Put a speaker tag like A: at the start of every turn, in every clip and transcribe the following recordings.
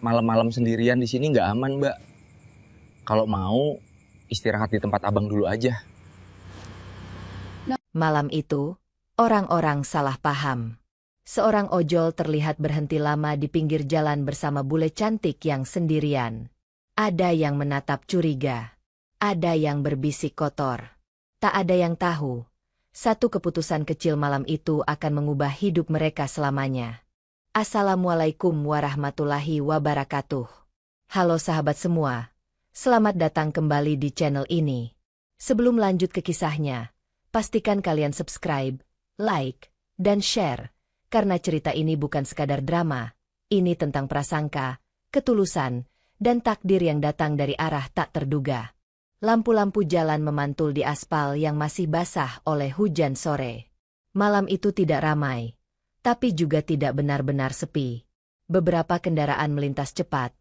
A: malam-malam sendirian di sini nggak aman, Mbak. Kalau mau, istirahat di tempat abang dulu aja.
B: Malam itu, orang-orang salah paham. Seorang ojol terlihat berhenti lama di pinggir jalan bersama bule cantik yang sendirian. Ada yang menatap curiga. Ada yang berbisik kotor. Tak ada yang tahu. Satu keputusan kecil malam itu akan mengubah hidup mereka selamanya. Assalamualaikum warahmatullahi wabarakatuh. Halo sahabat semua. Selamat datang kembali di channel ini. Sebelum lanjut ke kisahnya, pastikan kalian subscribe, like, dan share. Karena cerita ini bukan sekadar drama. Ini tentang prasangka, ketulusan, dan takdir yang datang dari arah tak terduga. Lampu-lampu jalan memantul di aspal yang masih basah oleh hujan sore. Malam itu tidak ramai, tapi juga tidak benar-benar sepi. Beberapa kendaraan melintas cepat,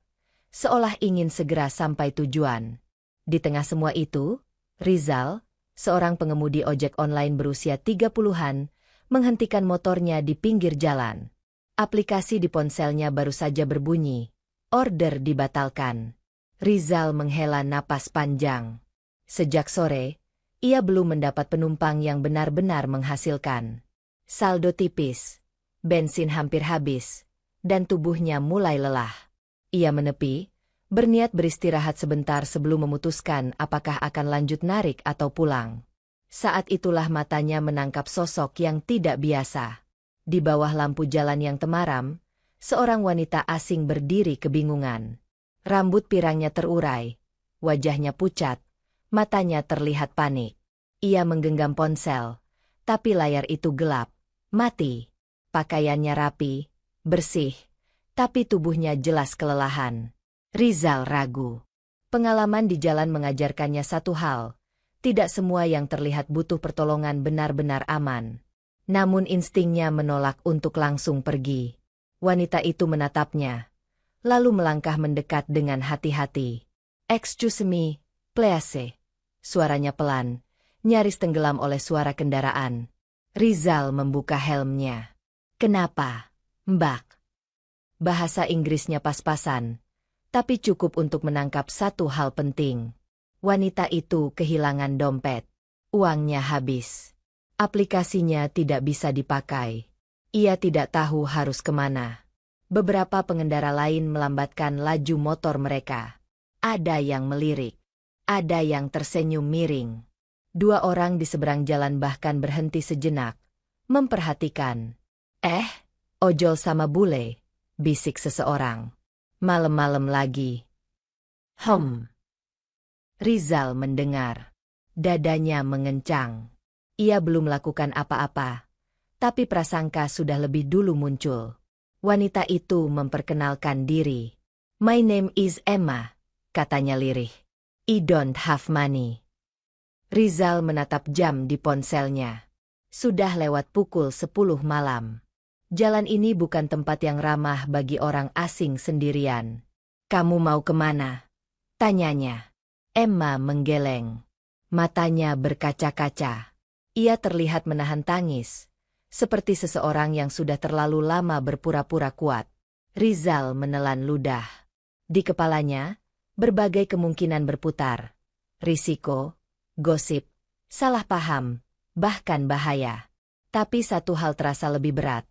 B: seolah ingin segera sampai tujuan. Di tengah semua itu, Rizal, seorang pengemudi ojek online berusia 30-an, menghentikan motornya di pinggir jalan. Aplikasi di ponselnya baru saja berbunyi, order dibatalkan. Rizal menghela napas panjang. Sejak sore, ia belum mendapat penumpang yang benar-benar menghasilkan. Saldo tipis, bensin hampir habis, dan tubuhnya mulai lelah. Ia menepi, berniat beristirahat sebentar sebelum memutuskan apakah akan lanjut narik atau pulang. Saat itulah matanya menangkap sosok yang tidak biasa. Di bawah lampu jalan yang temaram, seorang wanita asing berdiri kebingungan. Rambut pirangnya terurai, wajahnya pucat, matanya terlihat panik. Ia menggenggam ponsel, tapi layar itu gelap, mati. Pakaiannya rapi, bersih, tapi tubuhnya jelas kelelahan. Rizal ragu. Pengalaman di jalan mengajarkannya satu hal, tidak semua yang terlihat butuh pertolongan benar-benar aman. Namun instingnya menolak untuk langsung pergi. Wanita itu menatapnya, lalu melangkah mendekat dengan hati-hati. "Excuse me, please." Suaranya pelan, nyaris tenggelam oleh suara kendaraan. Rizal membuka helmnya. "Kenapa, Mbak?" Bahasa Inggrisnya pas-pasan, tapi cukup untuk menangkap satu hal penting. Wanita itu kehilangan dompet. Uangnya habis. Aplikasinya tidak bisa dipakai. Ia tidak tahu harus kemana. Beberapa pengendara lain melambatkan laju motor mereka. Ada yang melirik. Ada yang tersenyum miring. Dua orang di seberang jalan bahkan berhenti sejenak, memperhatikan. Ojol sama bule," bisik seseorang. "Malam-malam lagi." Rizal mendengar. Dadanya mengencang. Ia belum melakukan apa-apa, tapi prasangka sudah lebih dulu muncul. Wanita itu memperkenalkan diri. "My name is Emma," katanya lirih. "I don't have money." Rizal menatap jam di ponselnya. Sudah lewat pukul 10 malam. Jalan ini bukan tempat yang ramah bagi orang asing sendirian. "Kamu mau kemana?" tanyanya. Emma menggeleng. Matanya berkaca-kaca. Ia terlihat menahan tangis, seperti seseorang yang sudah terlalu lama berpura-pura kuat. Rizal menelan ludah. Di kepalanya, berbagai kemungkinan berputar. Risiko, gosip, salah paham, bahkan bahaya. Tapi satu hal terasa lebih berat.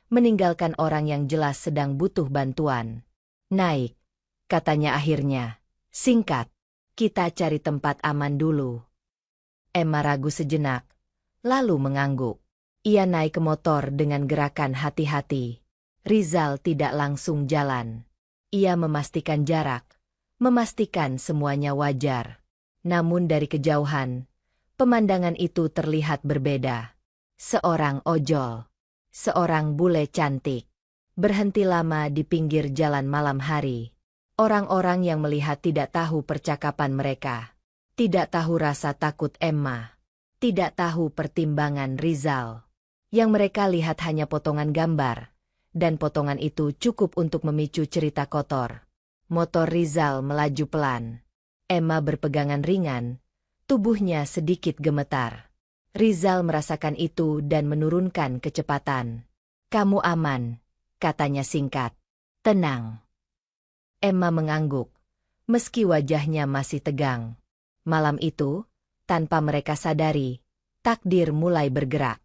B: Meninggalkan orang yang jelas sedang butuh bantuan. "Naik," katanya akhirnya. "Singkat. Kita cari tempat aman dulu." Emma ragu sejenak, lalu mengangguk. Ia naik ke motor dengan gerakan hati-hati. Rizal tidak langsung jalan. Ia memastikan jarak, memastikan semuanya wajar. Namun dari kejauhan, pemandangan itu terlihat berbeda. Seorang ojol, seorang bule cantik, berhenti lama di pinggir jalan malam hari. Orang-orang yang melihat tidak tahu percakapan mereka, tidak tahu rasa takut Emma, tidak tahu pertimbangan Rizal. Yang mereka lihat hanya potongan gambar, dan potongan itu cukup untuk memicu cerita kotor. Motor Rizal melaju pelan. Emma berpegangan ringan, tubuhnya sedikit gemetar. Rizal merasakan itu dan menurunkan kecepatan. "Kamu aman," katanya singkat. "Tenang." Emma mengangguk, meski wajahnya masih tegang. Malam itu, tanpa mereka sadari, takdir mulai bergerak.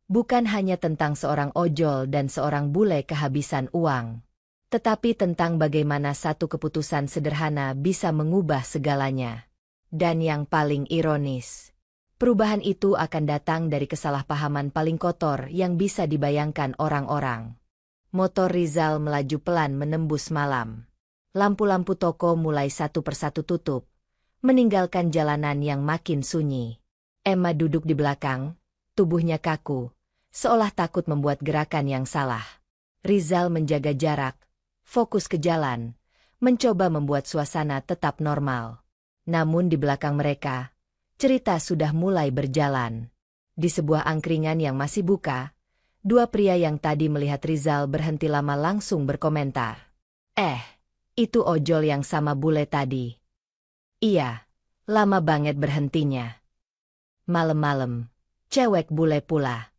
B: Bukan hanya tentang seorang ojol dan seorang bule kehabisan uang, tetapi tentang bagaimana satu keputusan sederhana bisa mengubah segalanya. Dan yang paling ironis, perubahan itu akan datang dari kesalahpahaman paling kotor yang bisa dibayangkan orang-orang. Motor Rizal melaju pelan menembus malam. Lampu-lampu toko mulai satu persatu tutup, meninggalkan jalanan yang makin sunyi. Emma duduk di belakang, tubuhnya kaku, seolah takut membuat gerakan yang salah. Rizal menjaga jarak, fokus ke jalan, mencoba membuat suasana tetap normal. Namun di belakang mereka, cerita sudah mulai berjalan. Di sebuah angkringan yang masih buka, dua pria yang tadi melihat Rizal berhenti lama langsung berkomentar. Itu ojol yang sama bule tadi. Iya, lama banget berhentinya. Malam-malam, cewek bule pula.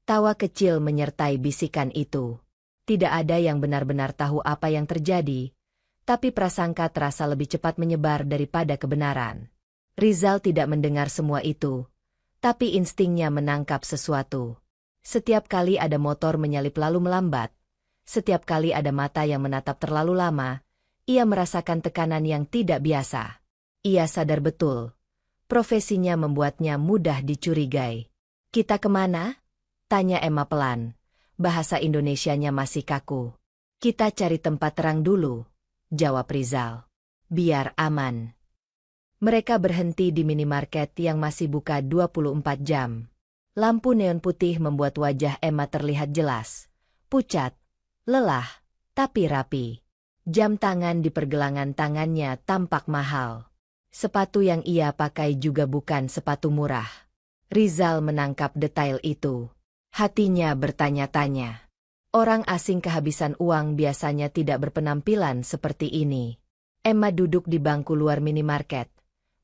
B: Tawa kecil menyertai bisikan itu. Tidak ada yang benar-benar tahu apa yang terjadi, tapi prasangka terasa lebih cepat menyebar daripada kebenaran. Rizal tidak mendengar semua itu, tapi instingnya menangkap sesuatu. Setiap kali ada motor menyalip lalu melambat, setiap kali ada mata yang menatap terlalu lama, ia merasakan tekanan yang tidak biasa. Ia sadar betul, profesinya membuatnya mudah dicurigai. "Kita kemana?" tanya Emma pelan. Bahasa Indonesianya masih kaku. "Kita cari tempat terang dulu," jawab Rizal. "Biar aman." Mereka berhenti di minimarket yang masih buka 24 jam. Lampu neon putih membuat wajah Emma terlihat jelas. Pucat, lelah, tapi rapi. Jam tangan di pergelangan tangannya tampak mahal. Sepatu yang ia pakai juga bukan sepatu murah. Rizal menangkap detail itu. Hatinya bertanya-tanya. Orang asing kehabisan uang biasanya tidak berpenampilan seperti ini. Emma duduk di bangku luar minimarket,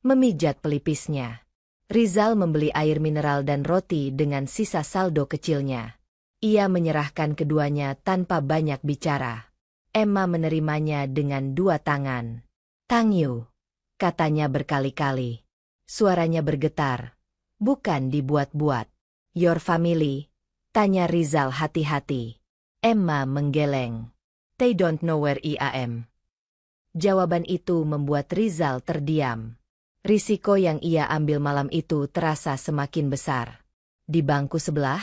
B: memijat pelipisnya. Rizal membeli air mineral dan roti dengan sisa saldo kecilnya. Ia menyerahkan keduanya tanpa banyak bicara. Emma menerimanya dengan dua tangan. "Thank you," katanya berkali-kali. Suaranya bergetar, bukan dibuat-buat. "Your family?" tanya Rizal hati-hati. Emma menggeleng. "They don't know where I am." Jawaban itu membuat Rizal terdiam. Risiko yang ia ambil malam itu terasa semakin besar. Di bangku sebelah,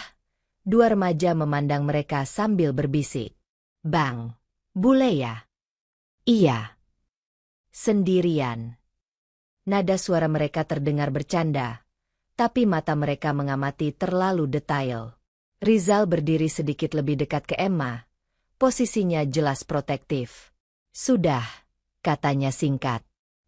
B: dua remaja memandang mereka sambil berbisik. "Bang, bule ya?" "Iya." "Sendirian?" Nada suara mereka terdengar bercanda, tapi mata mereka mengamati terlalu detail. Rizal berdiri sedikit lebih dekat ke Emma. Posisinya jelas protektif. "Sudah," katanya singkat.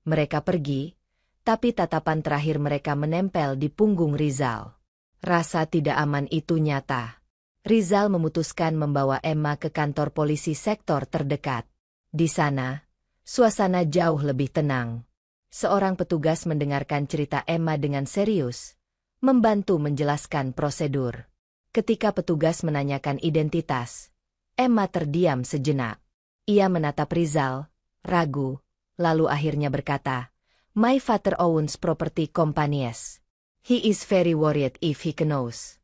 B: Mereka pergi, tapi tatapan terakhir mereka menempel di punggung Rizal. Rasa tidak aman itu nyata. Rizal memutuskan membawa Emma ke kantor polisi sektor terdekat. Di sana, suasana jauh lebih tenang. Seorang petugas mendengarkan cerita Emma dengan serius, membantu menjelaskan prosedur. Ketika petugas menanyakan identitas, Emma terdiam sejenak. Ia menatap Rizal, ragu, lalu akhirnya berkata, "My father owns property companies. He is very worried if he knows."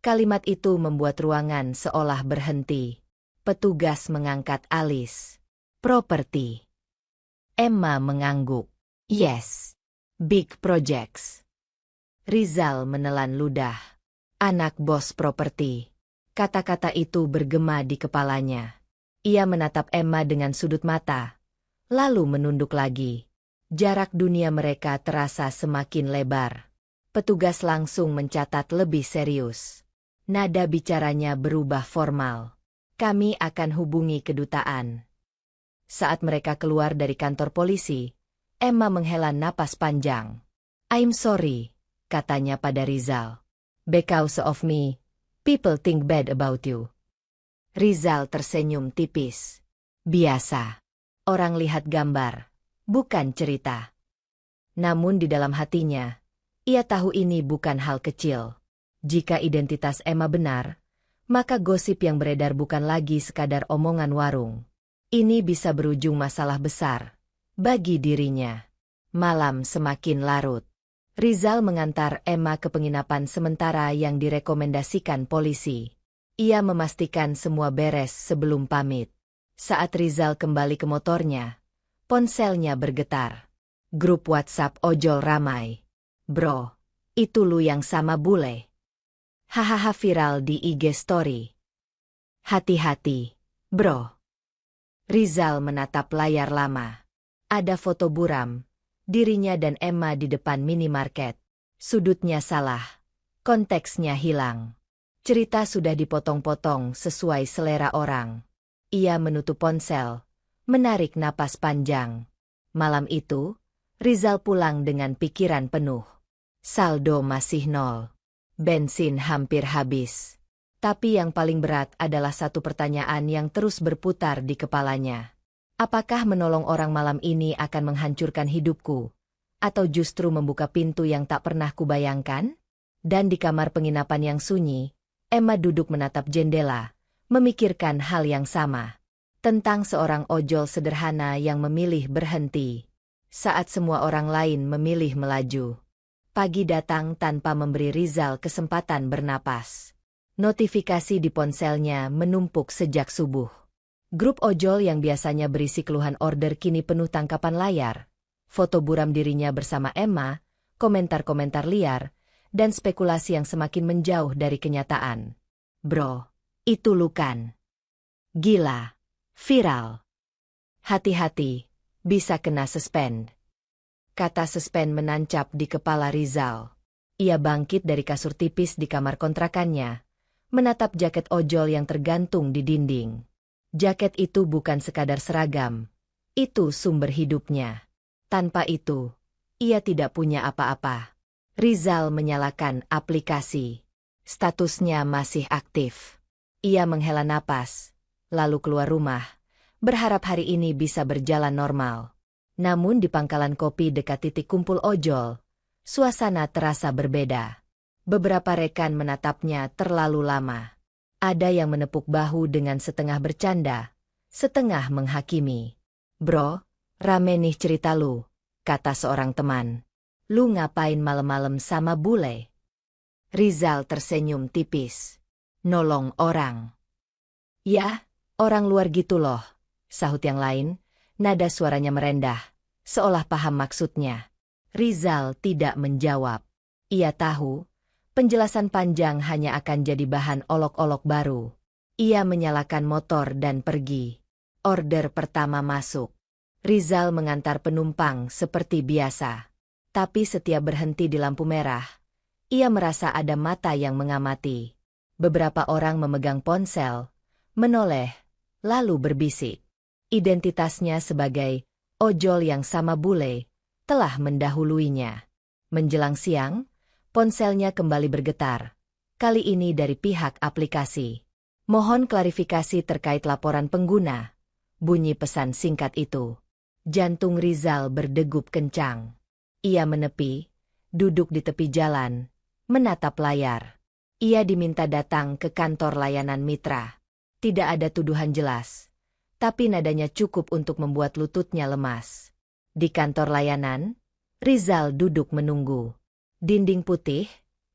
B: Kalimat itu membuat ruangan seolah berhenti. Petugas mengangkat alis. "Property." Emma mengangguk. "Yes. Big projects." Rizal menelan ludah. "Anak bos properti." Kata-kata itu bergema di kepalanya. Ia menatap Emma dengan sudut mata, lalu menunduk lagi. Jarak dunia mereka terasa semakin lebar. Petugas langsung mencatat lebih serius. Nada bicaranya berubah formal. "Kami akan hubungi kedutaan." Saat mereka keluar dari kantor polisi, Emma menghela napas panjang. "I'm sorry," katanya pada Rizal. "Because of me, people think bad about you." Rizal tersenyum tipis. Biasa. Orang lihat gambar, bukan cerita. Namun di dalam hatinya, ia tahu ini bukan hal kecil. Jika identitas Emma benar, maka gosip yang beredar bukan lagi sekadar omongan warung. Ini bisa berujung masalah besar bagi dirinya. Malam semakin larut. Rizal mengantar Emma ke penginapan sementara yang direkomendasikan polisi. Ia memastikan semua beres sebelum pamit. Saat Rizal kembali ke motornya, ponselnya bergetar. Grup WhatsApp ojol ramai. Bro, itu lu yang sama bule. Hahaha, viral di IG story. Hati-hati, bro. Rizal menatap layar lama. Ada foto buram, dirinya dan Emma di depan minimarket. Sudutnya salah, konteksnya hilang. Cerita sudah dipotong-potong sesuai selera orang. Ia menutup ponsel, menarik napas panjang. Malam itu, Rizal pulang dengan pikiran penuh. Saldo masih nol. Bensin hampir habis. Tapi yang paling berat adalah satu pertanyaan yang terus berputar di kepalanya. Apakah menolong orang malam ini akan menghancurkan hidupku? Atau justru membuka pintu yang tak pernah kubayangkan? Dan di kamar penginapan yang sunyi, Emma duduk menatap jendela, memikirkan hal yang sama. Tentang seorang ojol sederhana yang memilih berhenti. Saat semua orang lain memilih melaju. Pagi datang tanpa memberi Rizal kesempatan bernapas. Notifikasi di ponselnya menumpuk sejak subuh. Grup ojol yang biasanya berisi keluhan order kini penuh tangkapan layar. Foto buram dirinya bersama Emma, komentar-komentar liar, dan spekulasi yang semakin menjauh dari kenyataan. Bro, itu lu kan? Gila, viral. Hati-hati, bisa kena suspend. Kata suspend menancap di kepala Rizal. Ia bangkit dari kasur tipis di kamar kontrakannya, menatap jaket ojol yang tergantung di dinding. Jaket itu bukan sekadar seragam, itu sumber hidupnya. Tanpa itu, ia tidak punya apa-apa. Rizal menyalakan aplikasi. Statusnya masih aktif. Ia menghela napas, lalu keluar rumah, berharap hari ini bisa berjalan normal. Namun di pangkalan kopi dekat titik kumpul ojol, suasana terasa berbeda. Beberapa rekan menatapnya terlalu lama. Ada yang menepuk bahu dengan setengah bercanda, setengah menghakimi. Bro, rame nih cerita lu, kata seorang teman. Lu ngapain malam-malam sama bule? Rizal tersenyum tipis. Nolong orang. Ya, orang luar gitu loh, sahut yang lain, nada suaranya merendah, seolah paham maksudnya. Rizal tidak menjawab. Ia tahu, penjelasan panjang hanya akan jadi bahan olok-olok baru. Ia menyalakan motor dan pergi. Order pertama masuk. Rizal mengantar penumpang seperti biasa. Tapi setiap berhenti di lampu merah, ia merasa ada mata yang mengamati. Beberapa orang memegang ponsel, menoleh, lalu berbisik. Identitasnya sebagai ojol yang sama bule telah mendahuluinya. Menjelang siang, ponselnya kembali bergetar. Kali ini dari pihak aplikasi. Mohon klarifikasi terkait laporan pengguna. Bunyi pesan singkat itu. Jantung Rizal berdegup kencang. Ia menepi, duduk di tepi jalan, menatap layar. Ia diminta datang ke kantor layanan mitra. Tidak ada tuduhan jelas, tapi nadanya cukup untuk membuat lututnya lemas. Di kantor layanan, Rizal duduk menunggu. Dinding putih,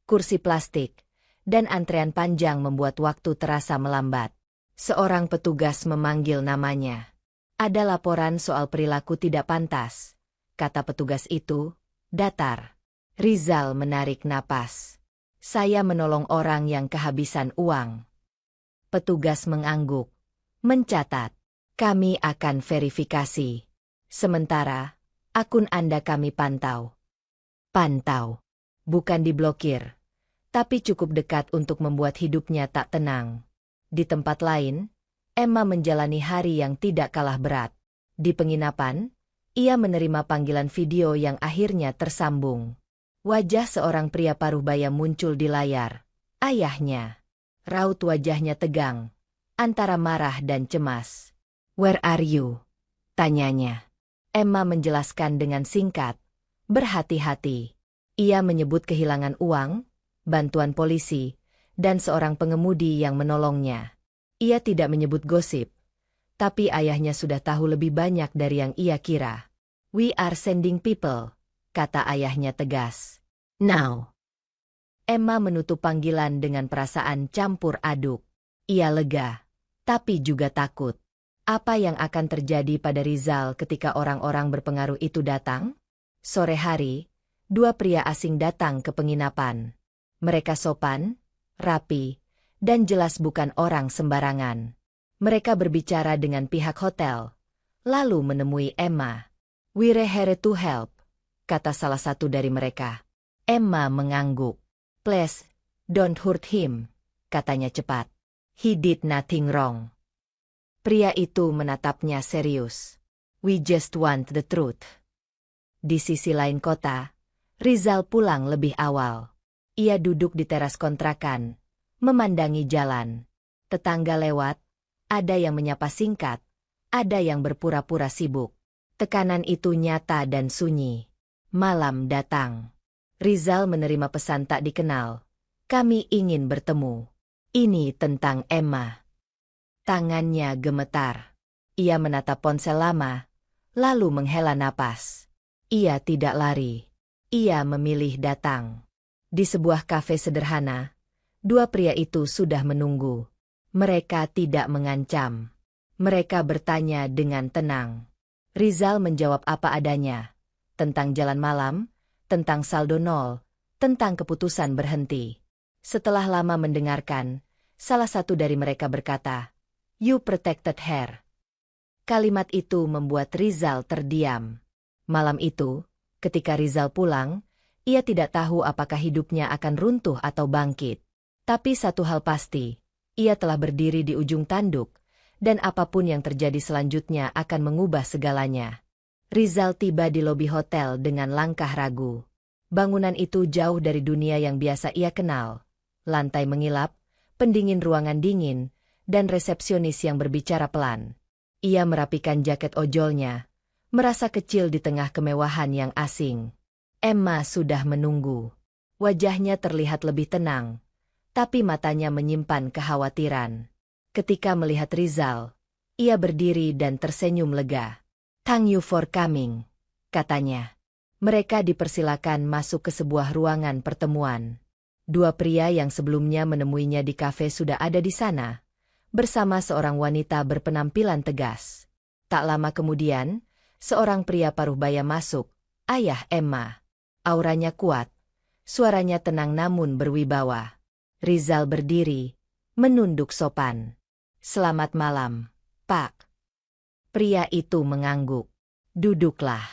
B: kursi plastik, dan antrean panjang membuat waktu terasa melambat. Seorang petugas memanggil namanya. Ada laporan soal perilaku tidak pantas, kata petugas itu, datar. Rizal menarik napas. Saya menolong orang yang kehabisan uang. Petugas mengangguk, mencatat. Kami akan verifikasi. Sementara, akun Anda kami pantau. Pantau. Bukan diblokir, tapi cukup dekat untuk membuat hidupnya tak tenang. Di tempat lain, Emma menjalani hari yang tidak kalah berat. Di penginapan, ia menerima panggilan video yang akhirnya tersambung. Wajah seorang pria paruh baya muncul di layar. Ayahnya. Raut wajahnya tegang, antara marah dan cemas. "Where are you?" tanyanya. Emma menjelaskan dengan singkat, berhati-hati. Ia menyebut kehilangan uang, bantuan polisi, dan seorang pengemudi yang menolongnya. Ia tidak menyebut gosip, Tapi ayahnya sudah tahu lebih banyak dari yang ia kira. "We are sending people," kata ayahnya tegas. "Now." Emma menutup panggilan dengan perasaan campur aduk. Ia lega, tapi juga takut. Apa yang akan terjadi pada Rizal ketika orang-orang berpengaruh itu datang? Sore hari, dua pria asing datang ke penginapan. Mereka sopan, rapi, dan jelas bukan orang sembarangan. Mereka berbicara dengan pihak hotel, lalu menemui Emma. "We're here to help," kata salah satu dari mereka. Emma mengangguk. "Please, don't hurt him," katanya cepat. "He did nothing wrong." Pria itu menatapnya serius. "We just want the truth." Di sisi lain kota, Rizal pulang lebih awal. Ia duduk di teras kontrakan, memandangi jalan. Tetangga lewat, ada yang menyapa singkat, ada yang berpura-pura sibuk. Tekanan itu nyata dan sunyi. Malam datang. Rizal menerima pesan tak dikenal. "Kami ingin bertemu." Ini tentang Emma. Tangannya gemetar. Ia menatap ponsel lama, lalu menghela napas. Ia tidak lari. Ia memilih datang. Di sebuah kafe sederhana, dua pria itu sudah menunggu. Mereka tidak mengancam. Mereka bertanya dengan tenang. Rizal menjawab apa adanya. Tentang jalan malam, tentang saldo nol, tentang keputusan berhenti. Setelah lama mendengarkan, salah satu dari mereka berkata, "You protected her." Kalimat itu membuat Rizal terdiam. Malam itu, ketika Rizal pulang, ia tidak tahu apakah hidupnya akan runtuh atau bangkit. Tapi satu hal pasti, ia telah berdiri di ujung tanduk, dan apapun yang terjadi selanjutnya akan mengubah segalanya. Rizal tiba di lobi hotel dengan langkah ragu. Bangunan itu jauh dari dunia yang biasa ia kenal. Lantai mengilap, pendingin ruangan dingin, dan resepsionis yang berbicara pelan. Ia merapikan jaket ojolnya, merasa kecil di tengah kemewahan yang asing. Emma sudah menunggu. Wajahnya terlihat lebih tenang, tapi matanya menyimpan kekhawatiran. Ketika melihat Rizal, ia berdiri dan tersenyum lega. "Thank you for coming," katanya. Mereka dipersilakan masuk ke sebuah ruangan pertemuan. Dua pria yang sebelumnya menemuinya di kafe sudah ada di sana, bersama seorang wanita berpenampilan tegas. Tak lama kemudian, seorang pria paruh baya masuk, ayah Emma. Auranya kuat, suaranya tenang namun berwibawa. Rizal berdiri, menunduk sopan. "Selamat malam, Pak." Pria itu mengangguk. "Duduklah."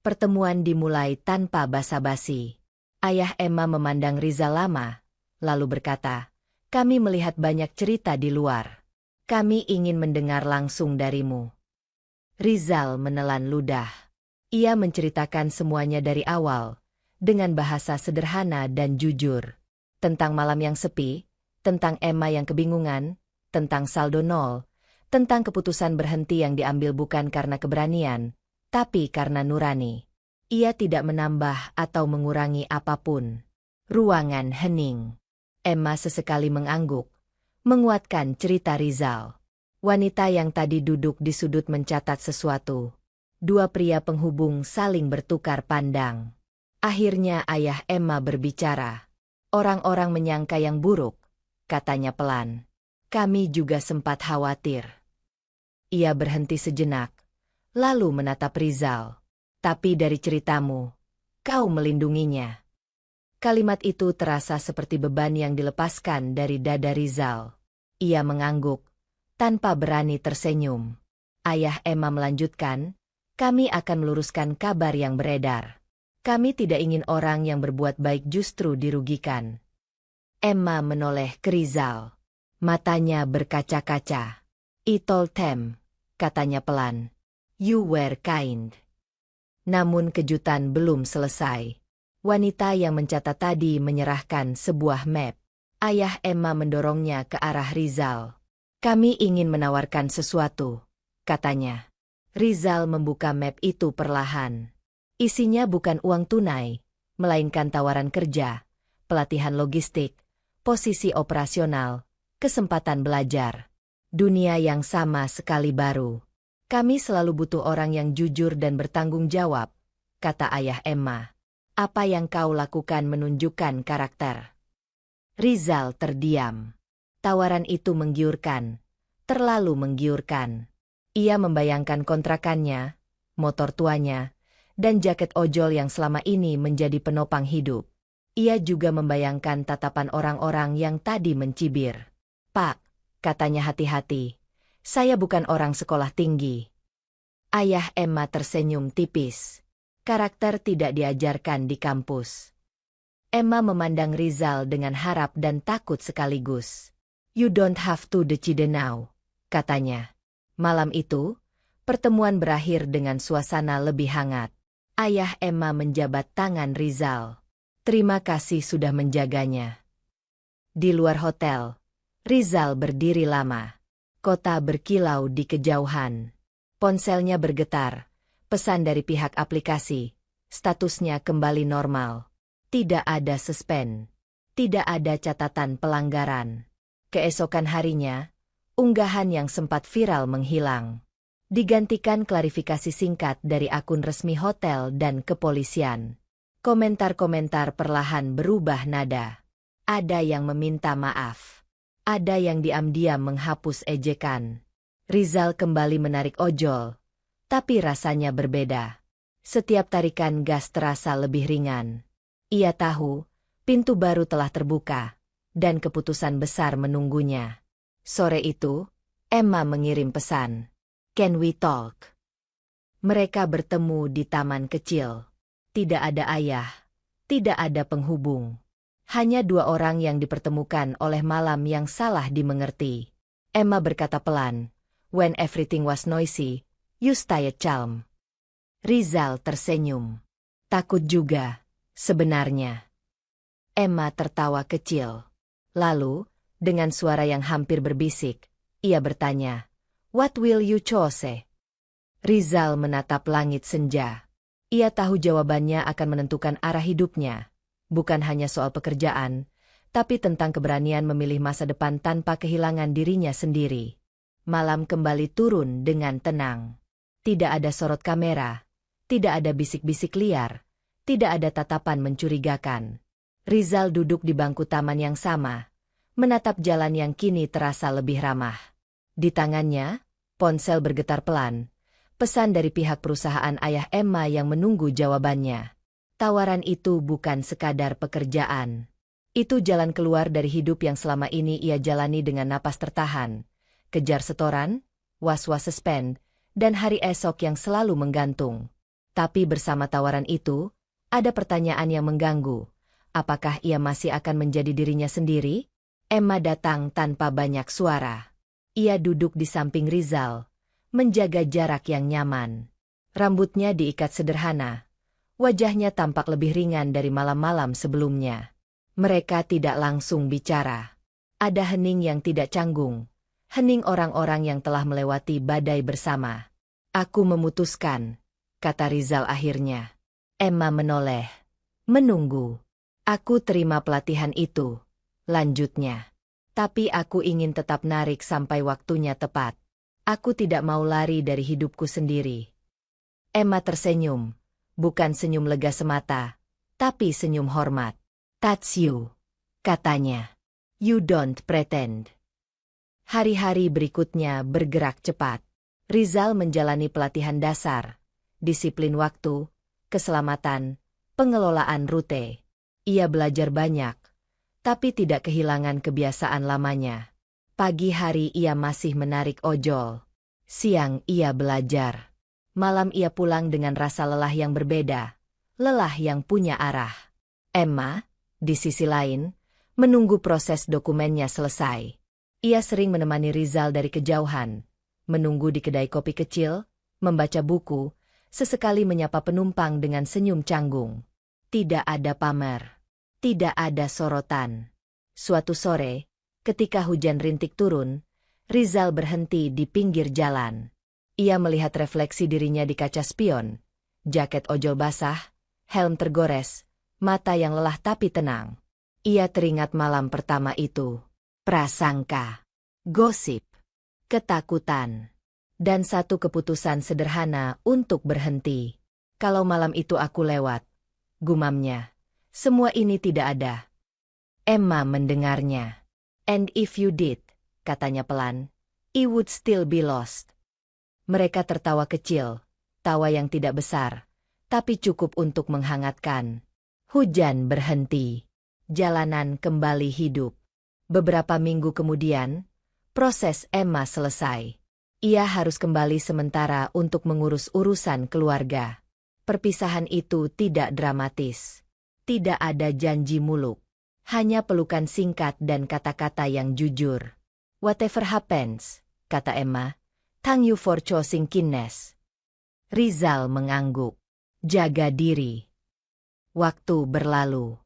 B: Pertemuan dimulai tanpa basa-basi. Ayah Emma memandang Rizal lama, lalu berkata, "Kami melihat banyak cerita di luar. Kami ingin mendengar langsung darimu." Rizal menelan ludah. Ia menceritakan semuanya dari awal, dengan bahasa sederhana dan jujur. Tentang malam yang sepi, tentang Emma yang kebingungan, tentang saldo nol, tentang keputusan berhenti yang diambil bukan karena keberanian, tapi karena nurani. Ia tidak menambah atau mengurangi apapun. Ruangan hening. Emma sesekali mengangguk, menguatkan cerita Rizal. Wanita yang tadi duduk di sudut mencatat sesuatu. Dua pria penghubung saling bertukar pandang. Akhirnya ayah Emma berbicara. "Orang-orang menyangka yang buruk," katanya pelan. "Kami juga sempat khawatir." Ia berhenti sejenak, lalu menatap Rizal. "Tapi dari ceritamu, kau melindunginya." Kalimat itu terasa seperti beban yang dilepaskan dari dada Rizal. Ia mengangguk, tanpa berani tersenyum. Ayah Emma melanjutkan, "Kami akan meluruskan kabar yang beredar. Kami tidak ingin orang yang berbuat baik justru dirugikan." Emma menoleh ke Rizal. Matanya berkaca-kaca. "I told them," katanya pelan. "You were kind." Namun kejutan belum selesai. Wanita yang mencatat tadi menyerahkan sebuah map. Ayah Emma mendorongnya ke arah Rizal. "Kami ingin menawarkan sesuatu," katanya. Rizal membuka map itu perlahan. Isinya bukan uang tunai, melainkan tawaran kerja, pelatihan logistik, posisi operasional, kesempatan belajar. Dunia yang sama sekali baru. Kami selalu butuh orang yang jujur dan bertanggung jawab, kata ayah Emma. Apa yang kau lakukan menunjukkan karakter. Rizal terdiam. Tawaran itu menggiurkan. Terlalu menggiurkan. Ia membayangkan kontrakannya, motor tuanya, dan jaket ojol yang selama ini menjadi penopang hidup. Ia juga membayangkan tatapan orang-orang yang tadi mencibir. Pak, katanya hati-hati, saya bukan orang sekolah tinggi. Ayah Emma tersenyum tipis. Karakter tidak diajarkan di kampus. Emma memandang Rizal dengan harap dan takut sekaligus. You don't have to decide now, katanya. Malam itu, pertemuan berakhir dengan suasana lebih hangat. Ayah Emma menjabat tangan Rizal. Terima kasih sudah menjaganya. Di luar hotel, Rizal berdiri lama. Kota berkilau di kejauhan. Ponselnya bergetar. Pesan dari pihak aplikasi. Statusnya kembali normal. Tidak ada suspend. Tidak ada catatan pelanggaran. Keesokan harinya, unggahan yang sempat viral menghilang. Digantikan klarifikasi singkat dari akun resmi hotel dan kepolisian. Komentar-komentar perlahan berubah nada. Ada yang meminta maaf. Ada yang diam-diam menghapus ejekan. Rizal kembali menarik ojol. Tapi rasanya berbeda. Setiap tarikan gas terasa lebih ringan. Ia tahu, pintu baru telah terbuka, dan keputusan besar menunggunya. Sore itu, Emma mengirim pesan. Can we talk? Mereka bertemu di taman kecil. Tidak ada ayah, tidak ada penghubung. Hanya dua orang yang dipertemukan oleh malam yang salah dimengerti. Emma berkata pelan, when everything was noisy, you stayed calm. Rizal tersenyum. Takut juga, sebenarnya. Emma tertawa kecil. Lalu, dengan suara yang hampir berbisik, ia bertanya, what will you choose? Rizal menatap langit senja. Ia tahu jawabannya akan menentukan arah hidupnya. Bukan hanya soal pekerjaan, tapi tentang keberanian memilih masa depan tanpa kehilangan dirinya sendiri. Malam kembali turun dengan tenang. Tidak ada sorot kamera, tidak ada bisik-bisik liar, tidak ada tatapan mencurigakan. Rizal duduk di bangku taman yang sama, menatap jalan yang kini terasa lebih ramah. Di tangannya, ponsel bergetar pelan, pesan dari pihak perusahaan ayah Emma yang menunggu jawabannya. Tawaran itu bukan sekadar pekerjaan. Itu jalan keluar dari hidup yang selama ini ia jalani dengan napas tertahan. Kejar setoran, was-was suspend, dan hari esok yang selalu menggantung. Tapi bersama tawaran itu, ada pertanyaan yang mengganggu. Apakah ia masih akan menjadi dirinya sendiri? Emma datang tanpa banyak suara. Ia duduk di samping Rizal, menjaga jarak yang nyaman. Rambutnya diikat sederhana. Wajahnya tampak lebih ringan dari malam-malam sebelumnya. Mereka tidak langsung bicara. Ada hening yang tidak canggung. Hening orang-orang yang telah melewati badai bersama. Aku memutuskan, kata Rizal akhirnya. Emma menoleh. Menunggu. Aku terima pelatihan itu. Lanjutnya. Tapi aku ingin tetap narik sampai waktunya tepat. Aku tidak mau lari dari hidupku sendiri. Emma tersenyum. Bukan senyum lega semata, tapi senyum hormat. That's you, katanya. You don't pretend. Hari-hari berikutnya bergerak cepat. Rizal menjalani pelatihan dasar, disiplin waktu, keselamatan, pengelolaan rute. Ia belajar banyak, tapi tidak kehilangan kebiasaan lamanya. Pagi hari ia masih menarik ojol. Siang ia belajar. Malam ia pulang dengan rasa lelah yang berbeda. Lelah yang punya arah. Emma, di sisi lain, menunggu proses dokumennya selesai. Ia sering menemani Rizal dari kejauhan, menunggu di kedai kopi kecil, membaca buku, sesekali menyapa penumpang dengan senyum canggung. Tidak ada pamer. Tidak ada sorotan. Suatu sore, ketika hujan rintik turun, Rizal berhenti di pinggir jalan. Ia melihat refleksi dirinya di kaca spion. Jaket ojol basah, helm tergores, mata yang lelah tapi tenang. Ia teringat malam pertama itu. Prasangka. Gosip. ketakutan, dan satu keputusan sederhana untuk berhenti. Kalau malam itu aku lewat, gumamnya, semua ini tidak ada. Emma mendengarnya. And if you did, katanya pelan, it would still be lost. Mereka tertawa kecil, tawa yang tidak besar, tapi cukup untuk menghangatkan. Hujan berhenti. Jalanan kembali hidup. Beberapa minggu kemudian, proses Emma selesai. Ia harus kembali sementara untuk mengurus urusan keluarga. Perpisahan itu tidak dramatis. Tidak ada janji muluk. Hanya pelukan singkat dan kata-kata yang jujur. Whatever happens, kata Emma, thank you for choosing kindness. Rizal mengangguk. Jaga diri. Waktu berlalu.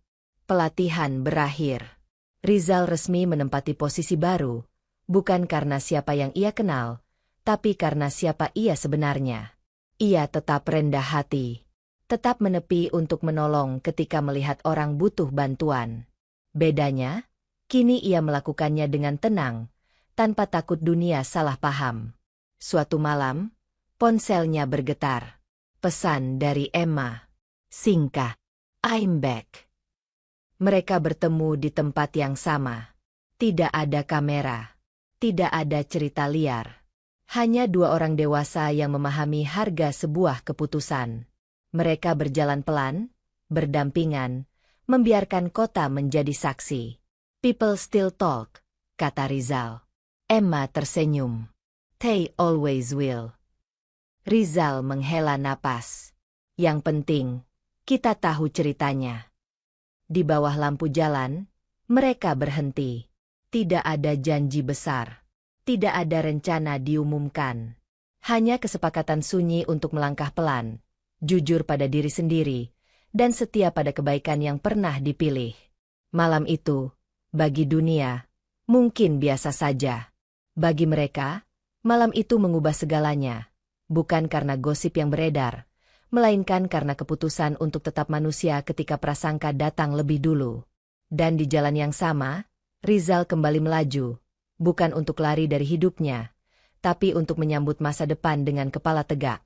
B: Pelatihan berakhir. Rizal resmi menempati posisi baru, bukan karena siapa yang ia kenal, tapi karena siapa ia sebenarnya. Ia tetap rendah hati, tetap menepi untuk menolong ketika melihat orang butuh bantuan. Bedanya, kini ia melakukannya dengan tenang, tanpa takut dunia salah paham. Suatu malam, ponselnya bergetar. Pesan dari Emma. Singkat. I'm back. Mereka bertemu di tempat yang sama. Tidak ada kamera. Tidak ada cerita liar. Hanya dua orang dewasa yang memahami harga sebuah keputusan. Mereka berjalan pelan, berdampingan, membiarkan kota menjadi saksi. People still talk, kata Rizal. Emma tersenyum. They always will. Rizal menghela napas. Yang penting, kita tahu ceritanya. Di bawah lampu jalan, mereka berhenti. Tidak ada janji besar. Tidak ada rencana diumumkan. Hanya kesepakatan sunyi untuk melangkah pelan, jujur pada diri sendiri, dan setia pada kebaikan yang pernah dipilih. Malam itu, bagi dunia, mungkin biasa saja. Bagi mereka, malam itu mengubah segalanya. Bukan karena gosip yang beredar, melainkan karena keputusan untuk tetap manusia ketika prasangka datang lebih dulu. Dan di jalan yang sama, Rizal kembali melaju, bukan untuk lari dari hidupnya, tapi untuk menyambut masa depan dengan kepala tegak.